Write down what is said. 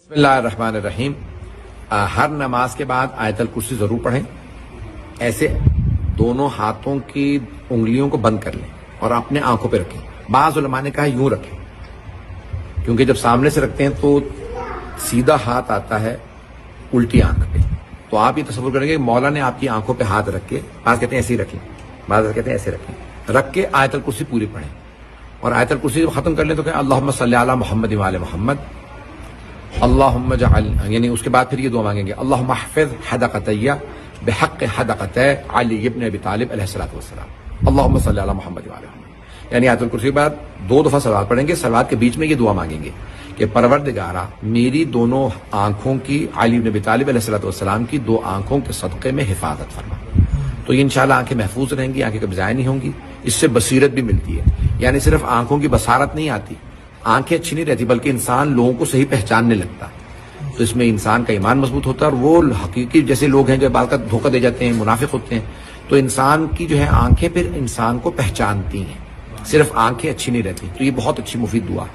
بسم اللہ الرحمن الرحیم. ہر نماز کے بعد آیت الکرسی ضرور پڑھیں. ایسے دونوں ہاتھوں کی انگلیوں کو بند کر لیں اور اپنے آنکھوں پہ رکھیں. بعض علماء نے کہا یوں رکھیں کیونکہ جب سامنے سے رکھتے ہیں تو سیدھا ہاتھ آتا ہے الٹی آنکھ پہ. تو آپ یہ تصور کریں گے کہ مولا نے آپ کی آنکھوں پہ ہاتھ رکھ کے، بعض کہتے ہیں ایسے ہی رکھیں، بعض کہتے ہیں ایسے رکھیں، رکھ کے آیت الکرسی پوری پڑھیں. اور آیت الکرسی جب ختم کر لیں تو کہیں اللہم صلی علی محمد وعلی محمد اللہم اجعل، یعنی اس کے بعد پھر یہ دعا مانگیں گے اللہم احفظ حدقتیہ بحق حدقتہ علی ابن ابی طالب علیہ الصلوۃ والسلام اللہم صلی علی محمد وعلی محمد. یعنی آیت الکرسی کے بعد 2 دفعہ صلوات پڑھیں گے. صلوات کے بیچ میں یہ دعا مانگیں گے کہ پروردگارا میری دونوں آنکھوں کی، علی بن ابی طالب علیہ الصلوۃ والسلام کی 2 آنکھوں کے صدقے میں حفاظت فرما. تو یہ انشاءاللہ آنکھیں محفوظ رہیں گی، آنکھیں کبھی ضائع نہیں ہوں گی. اس سے بصیرت بھی ملتی ہے. یعنی صرف آنکھوں کی بصارت نہیں آتی، آنکھیں اچھی نہیں رہتی بلکہ انسان لوگوں کو صحیح پہچاننے لگتا. تو اس میں انسان کا ایمان مضبوط ہوتا ہے. اور وہ حقیقی جیسے لوگ ہیں جو بعض کا دھوکہ دے جاتے ہیں، منافق ہوتے ہیں، تو انسان کی جو ہے آنکھیں پھر انسان کو پہچانتی ہیں، صرف آنکھیں اچھی نہیں رہتی. تو یہ بہت اچھی مفید دعا.